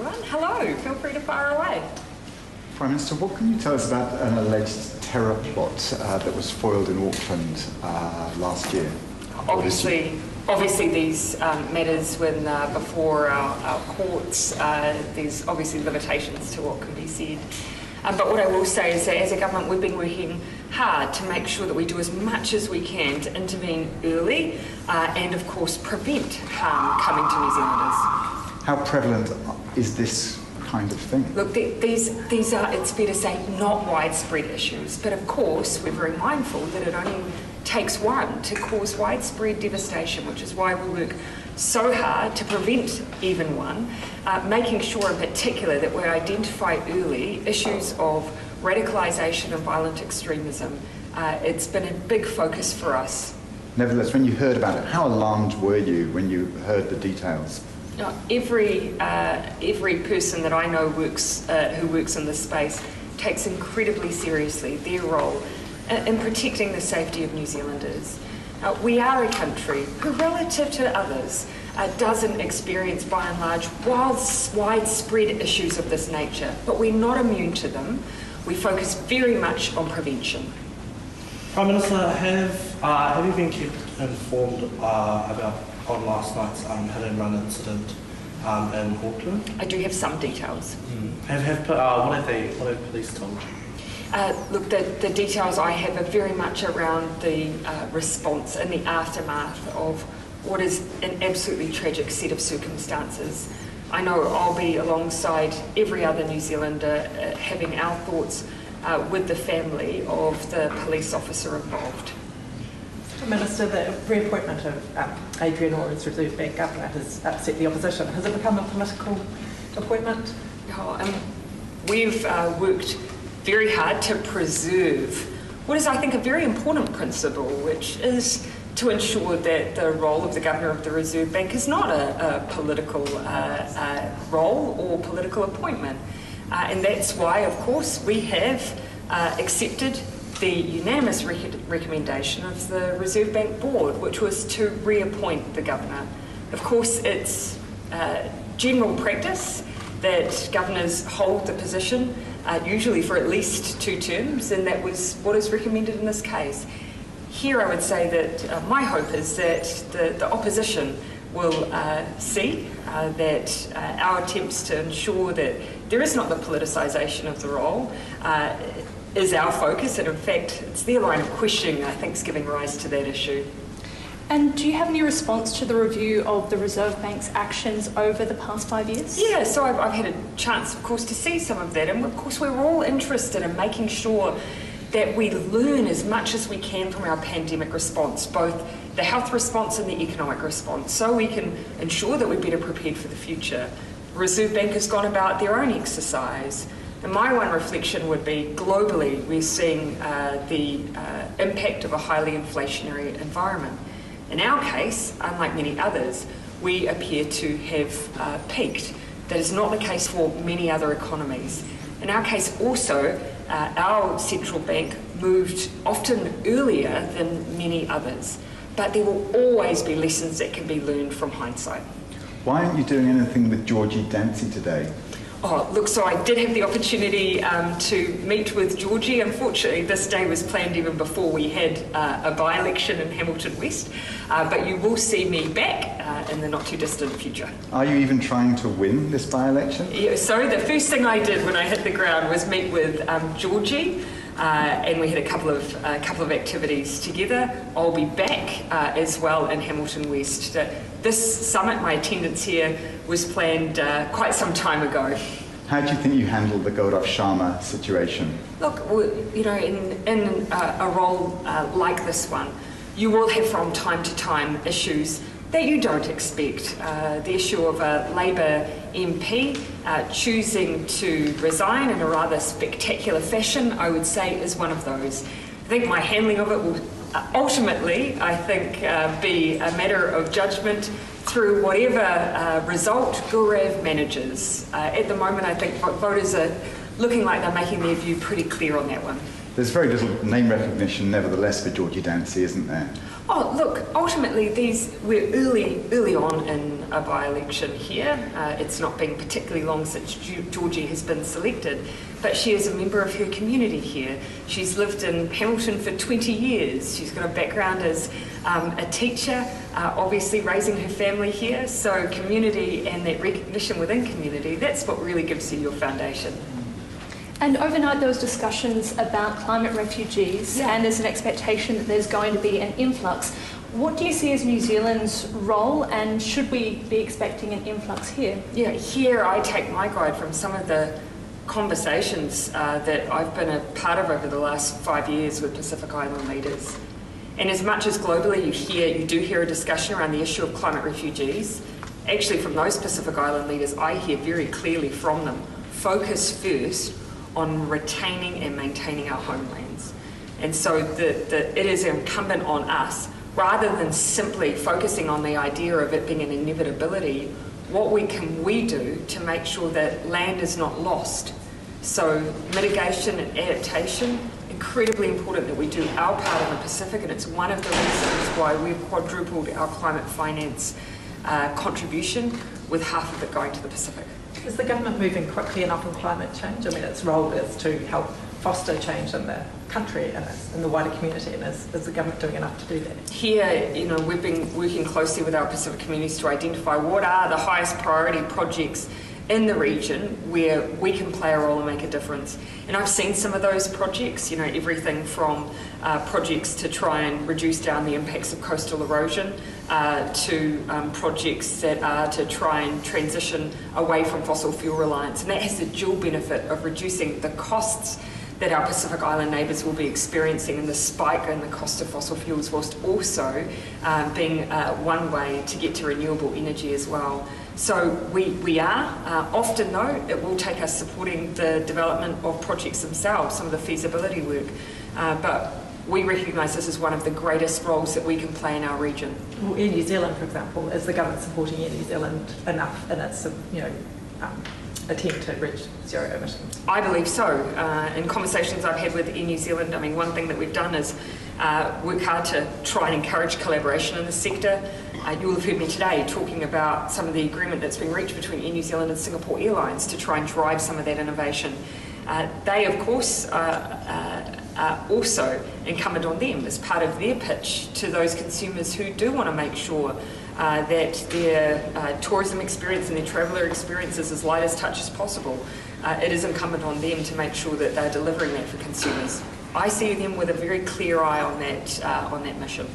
everyone. Hello, feel free to fire away. Prime Minister, what can you tell us about an alleged terror plot that was foiled in Auckland last year? Obviously these matters when before our courts, there's obviously limitations to what can be said. But what I will say is that as a government we've been working hard to make sure that we do as much as we can to intervene early and of course prevent harm coming to New Zealanders. How prevalent is this kind of thing? Look, these are, it's fair to say, not widespread issues, but of course we're very mindful that it only takes one to cause widespread devastation, which is why we work so hard to prevent even one, making sure in particular that we identify early issues of radicalisation and violent extremism. It's been a big focus for us. Nevertheless, when you heard about it, how alarmed were you when you heard the details? Every person that I know who works in this space takes incredibly seriously their role in protecting the safety of New Zealanders. We are a country who, relative to others, doesn't experience by and large widespread issues of this nature, but we're not immune to them. We focus very much on prevention. Prime Minister, have you been kept informed about on last night's hit and run incident in Auckland? I do have some details. What have police told you? Look, the details I have are very much around the response and the aftermath of what is an absolutely tragic set of circumstances. I know I'll be alongside every other New Zealander having our thoughts with the family of the police officer involved. Minister, the reappointment of Ardern as Reserve Bank Governor has upset the opposition. Has it become a political appointment? We've worked very hard to preserve what is, I think, a very important principle, which is to ensure that the role of the Governor of the Reserve Bank is not a political role or political appointment. And that's why, of course, we have accepted the unanimous recommendation of the Reserve Bank Board, which was to reappoint the Governor. Of course, it's general practice that governors hold the position, usually for at least 2 terms, and that was what is recommended in this case. Here I would say that my hope is that the opposition will see that our attempts to ensure that there is not the politicisation of the role is our focus, and in fact it's their line of questioning I think is giving rise to that issue. And do you have any response to the review of the Reserve Bank's actions over the past 5 years? Yeah, so I've had a chance, of course, to see some of that, and of course we're all interested in making sure that we learn as much as we can from our pandemic response, both the health response and the economic response, so we can ensure that we're better prepared for the future. The Reserve Bank has gone about their own exercise, and my one reflection would be globally we're seeing the impact of a highly inflationary environment. In our case, unlike many others, we appear to have peaked. That is not the case for many other economies. In our case also, our central bank moved often earlier than many others, but there will always be lessons that can be learned from hindsight. Why aren't you doing anything with Georgie Dancy today? Oh, look, so I did have the opportunity to meet with Georgie. Unfortunately, this day was planned even before we had a by-election in Hamilton West, but you will see me back in the not-too-distant future. Are you even trying to win this by-election? Yeah, so the first thing I did when I hit the ground was meet with Georgie, and we had a couple of activities together. I'll be back as well in Hamilton West. This summit, my attendance here, was planned quite some time ago. How do you think you handled the Gaurav Sharma situation? Look, you know, in a role like this one, you will have from time to time issues that you don't expect. The issue of a Labour MP choosing to resign in a rather spectacular fashion, I would say, is one of those. I think my handling of it will ultimately, I think, be a matter of judgment through whatever result Gaurav manages. At the moment, I think voters are looking like they're making their view pretty clear on that one. There's very little name recognition, nevertheless, for Georgie Dancy, isn't there? Oh, look, ultimately we're early on in a by-election here. It's not been particularly long since Georgie has been selected, but she is a member of her community here. She's lived in Hamilton for 20 years. She's got a background as a teacher, obviously raising her family here. So community and that recognition within community, that's what really gives you your foundation. And overnight there was discussions about climate refugees, and there's an expectation that there's going to be an influx. What do you see as New Zealand's role, and should we be expecting an influx here? Yeah, here I take my guide from some of the conversations that I've been a part of over the last 5 years with Pacific Island leaders. And as much as globally you do hear a discussion around the issue of climate refugees, actually from those Pacific Island leaders, I hear very clearly from them, focus first on retaining and maintaining our homelands. And so it is incumbent on us, rather than simply focusing on the idea of it being an inevitability, what can we do to make sure that land is not lost? So mitigation and adaptation, incredibly important that we do our part in the Pacific, and it's one of the reasons why we've quadrupled our climate finance contribution, with half of it going to the Pacific. Is the government moving quickly enough on climate change? I mean, its role is to help foster change in the country and in the wider community, and is the government doing enough to do that? Here, we've been working closely with our Pacific communities to identify what are the highest priority projects in the region where we can play a role and make a difference. And I've seen some of those projects, everything from projects to try and reduce down the impacts of coastal erosion to projects that are to try and transition away from fossil fuel reliance. And that has the dual benefit of reducing the costs that our Pacific Island neighbours will be experiencing in the spike in the cost of fossil fuels, whilst also being one way to get to renewable energy as well. So we are, often though, it will take us supporting the development of projects themselves, some of the feasibility work, but we recognise this as one of the greatest roles that we can play in our region. Well, Air New Zealand, for example, is the government supporting Air New Zealand enough in its, attempt to reach zero emissions? I believe so. In conversations I've had with Air New Zealand, one thing that we've done is work hard to try and encourage collaboration in the sector. You'll have heard me today talking about some of the agreement that's been reached between Air New Zealand and Singapore Airlines to try and drive some of that innovation. They, of course, are also incumbent on them as part of their pitch to those consumers who do want to make sure that their tourism experience and their traveller experience is as light as touch as possible. It is incumbent on them to make sure that they're delivering that for consumers. I see them with a very clear eye on that mission.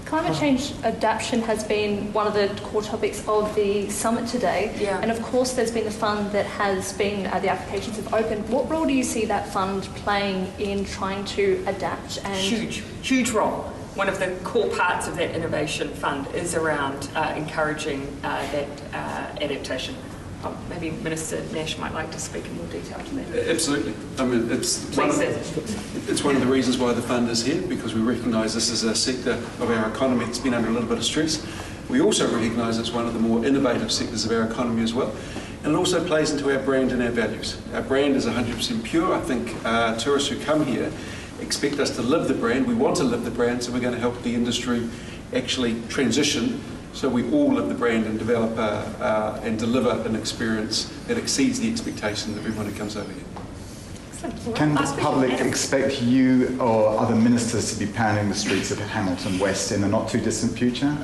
Climate change adaptation has been one of the core topics of the summit today. Yeah. And of course there's been the fund that has been, the applications have opened. What role do you see that fund playing in trying to adapt? And Huge role. One of the core parts of that innovation fund is around encouraging that adaptation. Maybe Minister Nash might like to speak in more detail to that. Absolutely. It's one of the reasons why the fund is here, because we recognise this is a sector of our economy that's been under a little bit of stress. We also recognise it's one of the more innovative sectors of our economy as well. And it also plays into our brand and our values. Our brand is 100% pure. I think tourists who come here expect us to live the brand. We want to live the brand, so we're going to help the industry actually transition so we all live the brand and develop and deliver an experience that exceeds the expectation of everyone who comes over here. Can the public expect you or other ministers to be pounding the streets of Hamilton West in the not too distant future?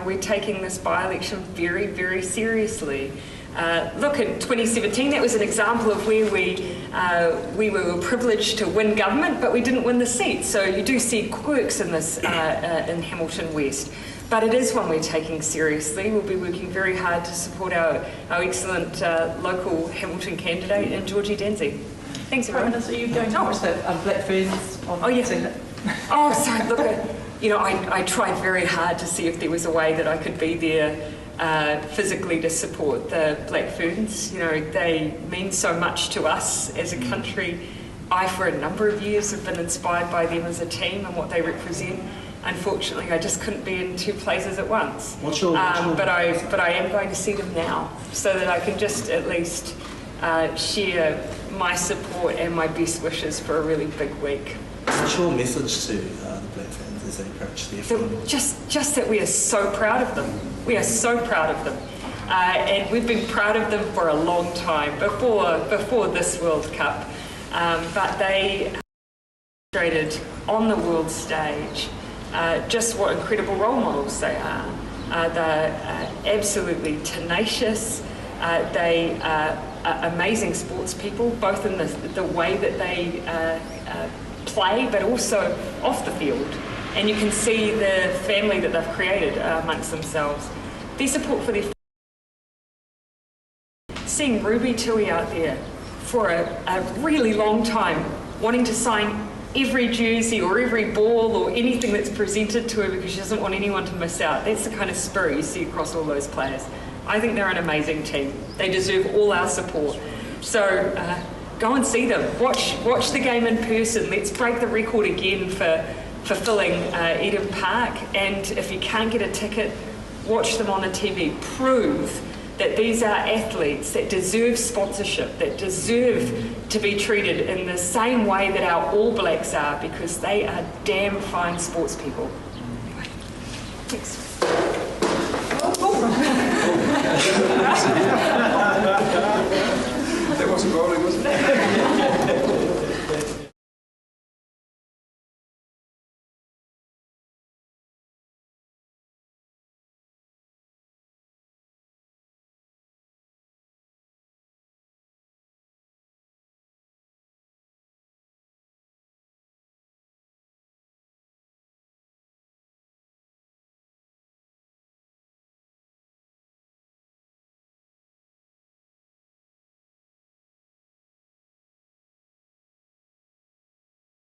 We're taking this by-election very, very seriously. Look, in 2017, that was an example of where we were privileged to win government, but we didn't win the seat. So you do see quirks in this in Hamilton West. But it is one we're taking seriously. We'll be working very hard to support our excellent local Hamilton candidate in Georgie Danzy. Thanks, everyone. Prime Minister, are you going to watch the Black Ferns on Oh, sorry. Look, I tried very hard to see if there was a way that I could be there physically to support the Black Ferns. They mean so much to us as a country. I, for a number of years, have been inspired by them as a team and what they represent. Unfortunately, I just couldn't be in two places at once. But I am going to see them now, so that I can just at least share my support and my best wishes for a really big week. What's your message to the Black Ferns? they approach their final. Just that we are so proud of them. We are so proud of them. And we've been proud of them for a long time, before this World Cup. But they demonstrated on the world stage just what incredible role models they are. They're absolutely tenacious. They are amazing sports people, both in the way that they play, but also off the field. And you can see the family that they've created amongst themselves. Their support for their seeing Ruby Tui out there for a really long time, wanting to sign every jersey or every ball or anything that's presented to her because she doesn't want anyone to miss out. That's the kind of spirit you see across all those players. I think they're an amazing team. They deserve all our support. So go and see them. Watch the game in person. Let's break the record again for filling Eden Park. And if you can't get a ticket, watch them on the TV. Prove that these are athletes that deserve sponsorship, that deserve to be treated in the same way that our All Blacks are, because they are damn fine sports people. Anyway, thanks. That wasn't rolling, was it?